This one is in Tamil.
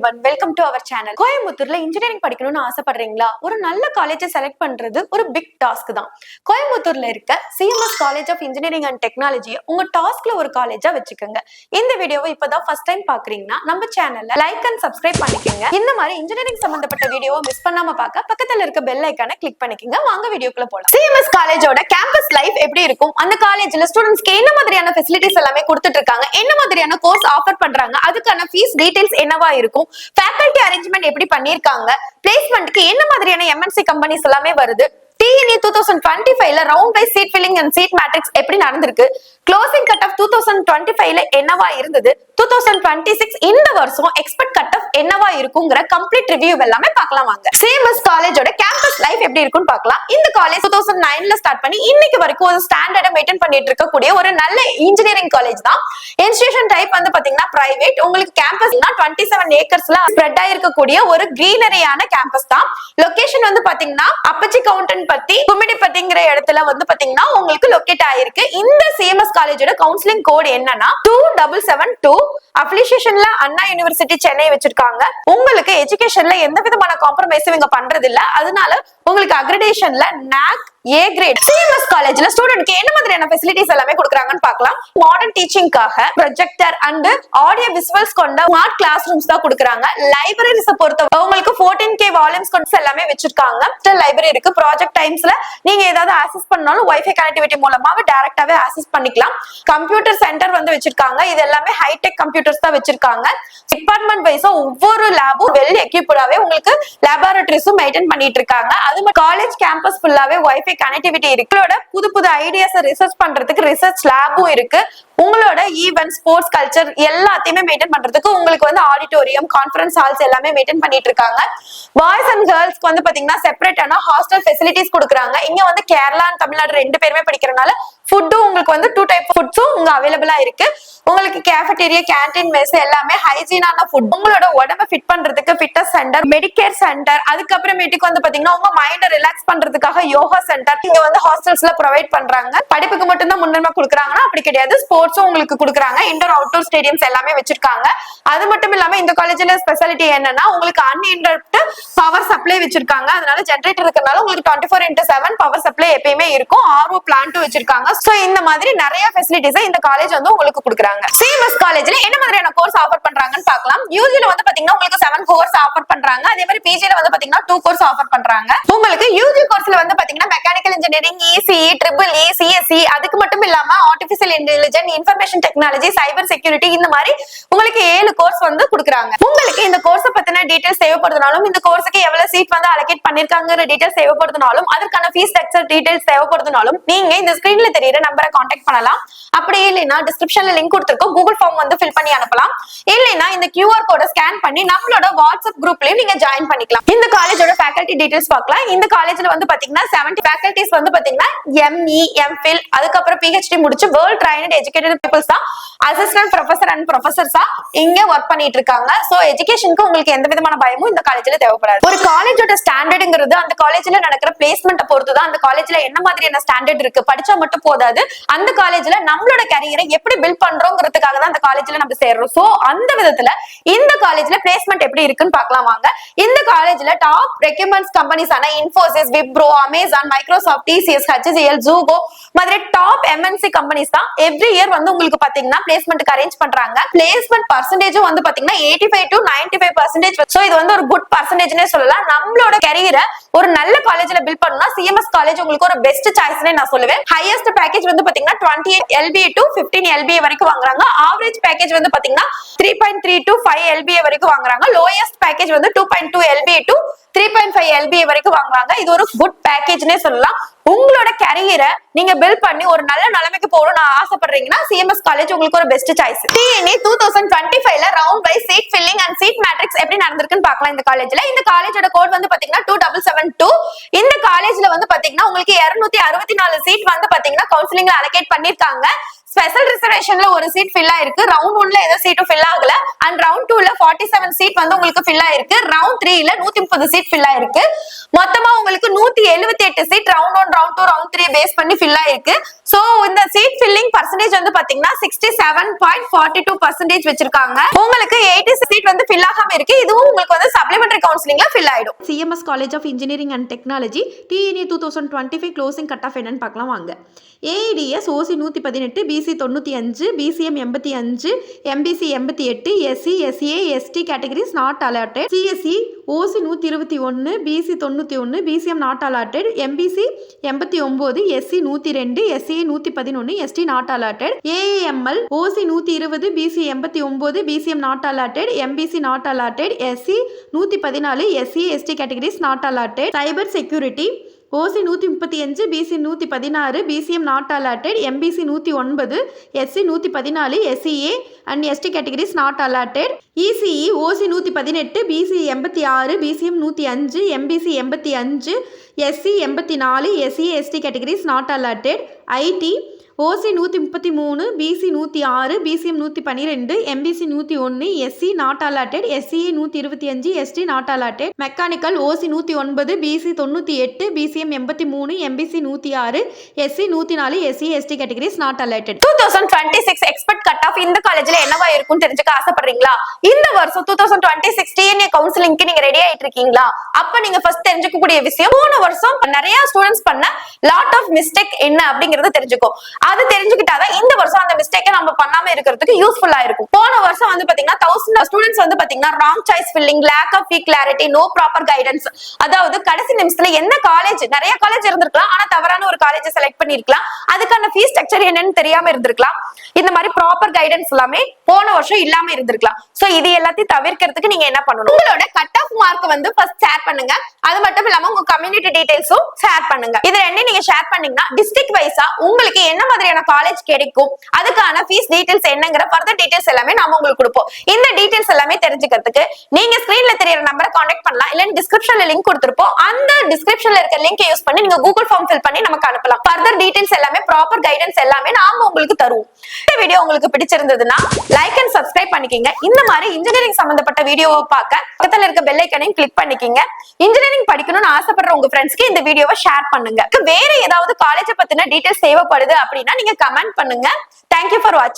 everyone, welcome to our channel. கோயம்புத்தூர்ல இன்ஜினியரிங் படிக்கணும்னு ஆசைப்படுறீங்களா? ஒரு நல்ல காலேஜை செலக்ட் பண்றது ஒரு பிக் டாஸ்க் தான். கோயம்புத்தூர்ல இருக்க CMS college of engineering and technology உங்க டாஸ்க்ல ஒரு காலேஜா வச்சுக்கோங்க. இந்த வீடியோவை இப்பதான் ஃபர்ஸ்ட் டைம் பாக்குறீங்கன்னா நம்ம சேனல்ல லைக் அண்ட் சப்ஸ்கிரைப் பண்ணிக்கோங்க. இந்த மாதிரி இன்ஜினியரிங் சம்பந்தப்பட்ட வீடியோவை மிஸ் பண்ணாம பார்க்க பக்கத்துல இருக்க பெல் ஐக்கானை கிளிக் பண்ணிக்கோங்க. வாங்க வீடியோக்குள்ள போலாம். சிஎம்எஸ் காலேஜோட கேம்பஸ் லைஃப் எப்படி இருக்கும்? அந்த காலேஜ்ல ஸ்டூடெண்ட்ஸ்க்கு என்ன மாதிரியான ஃபெசிலிட்டிஸ் எல்லாமே கொடுத்துட்டு இருக்காங்க? என்ன மாதிரியான கோர்ஸ் ஆஃபர் பண்றாங்க? அதுக்கான ஃபீஸ் டீடைல்ஸ் என்னவா இருக்கும்? ஃபேக்கல்டி அரேஞ்ச்மெண்ட் எப்படி பண்ணிருக்காங்க? பிளேஸ்மெண்ட்க்கு என்ன மாதிரியான எம்என்சி கம்பெனிஸ் எல்லாமே வருது? TNE 2025ல round wise seat filling and seat matrix எப்படி நடந்திருக்கு? க்ளோசிங் கட் ஆஃப் 2025ல என்னவா இருந்தது? 2026 இந்த வருஷம் எக்ஸ்பெக்ட் கட் ஆஃப் என்னவா இருக்குங்கிற கம்ப்ளீட் ரிவ்யூ எல்லாமே பார்க்கலாம் வாங்க. சிஎம்எஸ் காலேஜோட கேம்பஸ் லைஃப் எப்படி இருக்குன்னு பார்க்கலாம். இந்த காலேஜ் 2009ல ஸ்டார்ட் பண்ணி இன்னைக்கு வரைக்கும் ஒரு ஸ்டாண்டர்டை மெயின்டைன் பண்ணிட்டு இருக்கக்கூடிய ஒரு நல்ல இன்ஜினியரிங் காலேஜ் தான். இன்ஸ்டிடியூஷன் டைப் வந்து பாத்தீங்கன்னா பிரைவேட். உங்களுக்கு கேம்பஸ்னா 27 ஏக்கர்ஸ்ல ஸ்ப்ரெட் ஆயிருக்கக்கூடிய ஒரு கிரீனரியான கேம்பஸ் தான். லொகேஷன் வந்து பாத்தீங்கன்னா அப்பச்சி கவுண்டன் பத்தி கும்மிடிப்பட்டிங்கிற இடத்துல வந்து பாத்தீங்கன்னா உங்களுக்கு லொகேட் ஆயிருக்கு. இந்த சிஎம்எஸ் காலேஜோட கவுன்சிலிங் கோட் என்னன்னா 2772. அப்ளிகேஷன்ல அண்ணா யூனிவர்சிட்டி சென்னை வச்சிருக்காங்க. உங்களுக்கு எஜுகேஷன்ல எந்த விதமான காம்ப்ரமைஸும் இங்க பண்றது இல்ல. அதனால உங்களுக்கு அக்ரெடிஷன்ல NAC A கிரேட். சிஎம்எஸ் காலேஜ்ல ஸ்டூடெண்ட்க்கு என்ன மாதிரியான ஃபெசிலிட்டிஸ் எல்லாமே கொடுக்குறாங்கன்னு பார்க்கலாம். மாடர்ன் டீச்சிங்காக ப்ரொஜெக்டர் அண்ட் ஆடியோ விசுவல்ஸ் கொண்ட ஸ்மார்ட் கிளாஸ் ரூம்ஸ் தான் கொடுக்குறாங்க. லைப்ரரிஸ் பொறுத்த உங்களுக்கு 14K வால்யூம்ஸ் கொண்டு எல்லாமே வச்சிருக்காங்க. லைப்ரரி இருக்கு. ப்ராஜெக்ட் டைம்ஸ்ல நீங்க ஏதாவது ஆக்சஸ் பண்ணாலும் வைஃபை கனெக்டிவிட்டி மூலமாவே டைரக்டாவே ஆக்சஸ் பண்ணிக்கலாம். கம்ப்யூட்டர் சென்டர் வந்து வச்சிருக்காங்க. இது எல்லாமே ஹைடெக் கம்ப்யூட்டர்ஸ் தான் வச்சிருக்காங்க. டிபார்ட்மெண்ட் வைஸா ஒவ்வொரு லேபும் வெல் எக்யூப்டாவே உங்களுக்கு லேபரட்டரிஸும் மெயின்டைன் பண்ணிட்டு இருக்காங்க. அது காலேஜ் கேம்பஸ் ஃபுல்லாவே வைஃபை கனெக்டிவிட்டி இருக்கு. புது புது ஐடியாஸ் ரிசர்ச் பண்றதுக்கு ரிசர்ச் லேபும் இருக்கு. உங்களோட ஈவென்ட் ஸ்போர்ட்ஸ் கல்ச்சர் எல்லாத்தையுமே மெயின்டைன் பண்றதுக்கு உங்களுக்கு வந்து ஆடிட்டோரியம் கான்ஃபரன்ஸ் ஹால்ஸ் எல்லாமே மெயின்டைன் பண்ணிட்டு இருக்காங்க. பாய்ஸ் அண்ட் கேர்ள்ஸ்க்கு வந்து பாத்தீங்கன்னா செப்பரேட்டான ஹாஸ்டல் ஃபெசிலிட்டிஸ் கொடுக்குறாங்க. இங்க வந்து கேரளா அண்ட் தமிழ்நாடு ரெண்டு பேருமே படிக்கிறனால ஃபுட்டும் உங்களுக்கு வந்து 2 டைப் ஃபுட்ஸும் உங்க அவைலபிளா இருக்கு. உங்களுக்கு கேஃபேட்டீரியா கேண்டீன் மெஸ் எல்லாமே ஹைஜீனான ஃபுட். உங்களோட உடம்பை ஃபிட் பண்றதுக்கு ஃபிட்னஸ் சென்டர் மெடிக்கேர் சென்டர் அதுக்கப்புறமேட்டுக்கு வந்து பாத்தீங்கன்னா உங்க மைண்டை ரிலாக்ஸ் பண்றதுக்காக யோகா சென்டர் இங்க வந்து ஹாஸ்டல்ஸ்ல ப்ரொவைட் பண்றாங்க. படிப்புக்கு மட்டும் தான் முன்னுரிமை கொடுக்குறாங்கன்னா அப்படி கிடையாது. ஸ்போர்ட்ஸும் உங்களுக்கு கொடுக்குறாங்க. இன்டோர் அவுட்டோர் ஸ்டேடியம்ஸ் எல்லாமே வச்சிருக்காங்க. அது மட்டும் இல்லாம இந்த காலேஜ்ல ஸ்பெஷாலிட்டி என்னன்னா உங்களுக்கு அன்இன்டரப்ட் பவர் சப்ளை வச்சிருக்காங்க. அதனால ஜெனரேட்டர் இருக்கனால உங்களுக்கு 24x7 பவர் சப்ளை எப்பயுமே இருக்கும். RO பிளான்ட் வச்சிருக்காங்க. சோ இந்த மாதிரி நிறைய ஃபெசிலிட்டிஸ் இந்த காலேஜ் வந்து உங்களுக்கு கொடுக்குறாங்க. சிஎம்எஸ் காலேஜ்ல என்ன மாதிரியான கோர்ஸ் ஆஃபர் பண்றாங்கன்னு பார்க்கலாம். யூஜில வந்து பாத்தீங்கன்னா உங்களுக்கு 7 கோர்ஸ் ஆஃபர் பண்றாங்க. அதே மாதிரி பிஜில வந்து பாத்தீங்கன்னா 2 கோர்ஸ் ஆஃபர் பண்றாங்க. உங்களுக்கு யூஜி கோர்ஸ்ல வந்து பாத்தீங்கன்னா mechanical engineering, ECE, EEE, CSE அதுக்கு மட்டும் இல்லாம artificial intelligence, information technology, cyber security இந்த மாதிரி உங்களுக்கு 7 கோர்ஸ் வந்து கொடுக்குறாங்க. உங்களுக்கு இந்த கோர்ஸ் பத்தின டீடைல்ஸ் தேவைப்படுதுனாலும் இந்த கோர்ஸுக்கு எவ்வளவு சீட் வந்து அலோகேட் பண்ணிருக்காங்கற டீடைல்ஸ் தேவைப்படுதுனாலும் அதற்கான ஃபீஸ் ஸ்ட்ரக்சர் டீடைல்ஸ் தேவைப்படுதுனாலும் நீங்க இந்த ஸ்கிரீன்ல தெரியுற நம்பரை கான்டாக்ட் பண்ணலாம். அப்படி இல்லைன்னா டிஸ்கிரிப்ஷன்ல லிங்க் கொடுத்திருக்கோம். கூகுள் ஃபார்ம் வந்து ஃபில் பண்ணி அனுப்பலாம். இல்லைன்னா இந்த QR கோடை ஸ்கேன் பண்ணி நம்மளோட வாட்ஸ்அப் குரூப்லயும் நீங்க ஜாயின் பண்ணிக்கலாம். இந்த காலேஜோட ஃபேக்கல்டி டீடைல்ஸ் பார்க்கலாம். இந்த காலேஜ்ல வந்து பாத்தீங்கன்னா 70 ஃபேக்கல்டிஸ் வந்து பாத்தீங்கன்னா ME, MPhil அதுக்கப்புறம் PhD முடிச்சு வேர்ல்ட் ட்ரைன்ட் எஜுகேட்டட் பீப்பிள்ஸ் தான் அசிஸ்டன்ட் ப்ரொஃபசர் அண்ட் ப்ரொஃபசர்ஸா இங்க ஒர்க் பண்ணிட்டு இருக்காங்க. சோ எஜுகேஷனுக்கு உங்களுக்கு எந்த விதமான பயமும் இந்த காலேஜ்ல தேவைப்படாது. ஒரு காலேஜோட ஸ்டாண்டர்ட்ங்கிறது அந்த காலேஜ்ல நடக்கிற பிளேஸ்மெண்ட்டை பொறுத்து தான். அந்த காலேஜ்ல என்ன மாதிரியான ஸ்டாண்டர்ட் இருக்கு படிச்சா மட்டும் போதாது. அந்த காலேஜ்ல நம்மளோட கரியரை எப்படி பில்ட் பண்றோங்கிறதுக்காக தான் அந்த காலேஜ்ல நம்ம சேர்றோம். சோ அந்த விதத்துல இந்த காலேஜ்ல பிளேஸ்மெண்ட் எப்படி இருக்குன்னு பார்க்கலாம் வாங்க. இந்த காலேஜ்ல டாப் ரெக்கமெண்ட்ஸ் கம்பெனிஸான Infosys, Wipro, Amazon, Microsoft, TCS, HCL, Zoho மாதிரி டாப் MNC கம்பெனிஸ் தான் எவ்ரி இயர் வந்து உங்களுக்கு பாத்தீங்கன்னா பிளேஸ்மெண்ட்க்கு அரேஞ்ச் பண்றாங்க. பிளேஸ்மெண்ட் பர்சன்டேஜும் வந்து பாத்தீங்கன்னா 85 to 95%. சோ இது வந்து ஒரு குட் பர்சன்டேஜ்னே சொல்லலாம். நம்மளோட கரியரை ஒரு நல்ல காலேஜ்ல பில்ட் பண்ணா சிஎம்எஸ் காலேஜ் உங்களுக்கு ஒரு பெஸ்ட் சாய்ஸ்னே நான் சொல்லுவேன். ஹையஸ்ட் பேக்கேஜ் வந்து பாத்தீங்கன்னா 28 LBA to 15 LBA வரைக்கும் வாங்குறாங்க. ஆவரேஜ் பேக்கேஜ் வந்து பாத்தீங்கன்னா 3.3 to 5 LBA வரைக்கும் வாங்குறாங்க. லோயஸ்ட் பேக்கேஜ் வந்து 2.2 LBA to 3.5 LBA வரைக்கும் வாங்குறாங்க. இது ஒரு குட் பேக்கேஜ்னே சொல்லலாம். உங்களோட கரியரை நீங்க பில்ட் பண்ணி ஒரு நல்ல நிலைமைக்கு போகணும்னு ஆசைப்படுறீங்கன்னா சிஎம்எஸ் காலேஜ் உங்களுக்கு ஒரு பெஸ்ட் சாய்ஸ். TNE 2025ல round wise seat filling and seat matrix எப்படி நடந்திருக்குன்னு பார்க்கலாம். இந்த காலேஜ்ல இந்த காலேஜோட கோட் வந்து பாத்தீங்கன்னா 2772. இந்த காலேஜ்ல வந்து பாத்தீங்கன்னா உங்களுக்கு 264 சீட் வந்து பாத்தீங்கன்னா கவுன்சிலிங்ல அலோகேட் பண்ணிருக்காங்க. ஸ்பெஷல் ரிசர்வேஷன்ல ஒரு சீட் ஃபில் ஆயிருக்கு. ரவுண்ட் 1ல ஏதோ சீட்டும் ஃபில் ஆகல. அண்ட் ரவுண்ட் 2ல 47 சீட் வந்து உங்களுக்கு ஃபில் ஆயிருக்கு. ரவுண்ட் 3ல 130 சீட் ஃபில் ஆயிருக்கு. மொத்தமா உங்களுக்கு 178 seat round 1, round 2, round 3 phase பண்ணி ஃபில் ஆயிருக்கு. சோ இந்த சீட் ஃபில்லிங் பர்சன்டேஜ் வந்து பாத்தீங்கன்னா 67.42% வச்சிருக்காங்க. உங்களுக்கு 80 சீட் வந்து ஃபில் ஆகாம இருக்கு. இதுவும் உங்களுக்கு வந்து சப்ளிமெண்டரி கவுன்சிலிங்ல ஃபில் ஆயிடும். CMS college of engineering and technology TNEA 2025 closing cut off என்னன்னு பார்க்கலாம் வாங்க. AIDS OC 118, BC 95, BCM 85, MBC 88, SC SA ST categories not allotted, CSC OC 121, BC 91, BCM not allotted, MBC 89, SC 102, SA 111, ST not allotted, AAML OC 120, BC 89, BCM not allotted, MBC not allotted, SC 114, SC ST categories not allotted, cyber security OC 135, BC 116, BCM not allotted, MBC 109, SC 114, SCA and ST categories not allotted, ECE OC 118, BC 86, BCM 105, MBC 85, SC 84, SC ST categories not allotted, IT OC 133, BC 106, BCM 112, MBC 101, SC not allotted, SCA 125, ST not allotted, mechanical OC 109, BC 98, BCM 83, MBC 106, SC 104, SC ST categories not allotted. 2026 expect cut off இந்த காலேஜ்ல என்னவா இருக்கும் தெரிஞ்சுக்க ஆசைப்படுறீங்களா? இந்த வருஷம் 2026 டிஎன்ஏ கவுன்சிலிங்க்கு நீங்க ரெடி ஆயிட்டு இருக்கீங்களா? அப்ப நீங்க ஃபர்ஸ்ட் தெரிஞ்சுக்கக்கூடிய விஷயம், போன வருஷம் நிறைய ஸ்டூடெண்ட்ஸ் பண்ண லாட் ஆஃப் மிஸ்டேக் என்ன அப்படிங்கறத தெரிஞ்சுக்கோ. அது தெரிஞ்சுக்கிட்டாதான் இந்த வருஷம் அந்த மிஸ்டேக்கை நம்ம பண்ணாம இருக்கிறதுக்கு யூஸ்ஃபுல்லா இருக்கும். போன வருஷம் வந்து பாத்தீங்கன்னா 1000 ஸ்டூடெண்ட்ஸ் வந்து பாத்தீங்கன்னா wrong choice filling, lack of clarity, no proper guidance, அதாவது கடைசி நிமிஷத்துல என்ன காலேஜ், நிறைய காலேஜ் இருந்திருக்கலாம், ஆனா தவறான ஒரு காலேஜ் செலக்ட் பண்ணிருக்கலாம், அதுக்கான ஃபீஸ் ஸ்ட்ரக்சர் என்னன்னு தெரியாம இருந்திருக்கலாம், இந்த மாதிரி ப்ராப்பர் கைடன்ஸ் எல்லாமே போன வருஷம் இல்லாம இருந்திருக்கலாம். சோ இது எல்லாத்தையும் தவிர்க்கிறதுக்கு நீங்க என்ன பண்ணணும், உங்களோட கட் ஆஃப் மார்க் வந்து ஃபர்ஸ்ட் ஷேர் பண்ணுங்க. அது மட்டும் இல்லாம உங்க கம்யூனிட்டி டீடைல்ஸும் ஷேர் பண்ணுங்க. இது ரெண்டையும் நீங்க ஷேர் பண்ணீங்கன்னா டிஸ்ட்ரிக்ட் வைஸா உங்களுக்கு என்ன மாதிரியான காலேஜ் கிடைக்கும், அதுக்கான ஃபீஸ் டீடைல்ஸ் என்னங்கிற ஃபர்தர் டீடைல்ஸ் எல்லாமே நாம உங்களுக்கு கொடுப்போம். இந்த டீடைல்ஸ் எல்லாமே தெரிஞ்சுக்கிறதுக்கு நீங்க ஸ்கிரீன்ல தெரியற நம்பரை கான்டாக்ட் பண்ணலாம், இல்ல டிஸ்கிரிப்ஷன்ல லிங்க் கொடுத்திருப்போம். அந்த டிஸ்கிரிப்ஷன்ல இருக்க லிங்கை யூஸ் பண்ணி நீங்க கூகுள் ஃபார்ம் ஃபில் பண்ணி நமக்கு அனுப்பலாம். ஃபர்தர் டீடைல்ஸ் எல்லாமே, ப்ராப்பர் கைடன்ஸ் எல்லாமே நாம உங்களுக்கு தருவோம். இந்த வீடியோ உங்களுக்கு பிடிச்சிருந்ததுன்னா லைக் அண்ட் சப்ஸ்கிரைப் பண்ணிக்கங்க. இந்த மாதிரி இன்ஜினியரிங் சம்பந்தப்பட்ட வீடியோவை பார்க்க பக்கத்துல இருக்க பெல் ஐகானையும் கிளிக் பண்ணிக்கங்க. இன்ஜினியரிங் படிக்கணும்னு ஆசைப்படுற உங்க ஃப்ரெண்ட்ஸ்க்கு இந்த வீடியோவை ஷேர் பண்ணுங்க. வேற ஏதாவது காலேஜ் பத்தின டீடைல்ஸ் தேவைப்படுது அப்படின்னா நீங்க கமெண்ட் பண்ணுங்க. Thank you for watching.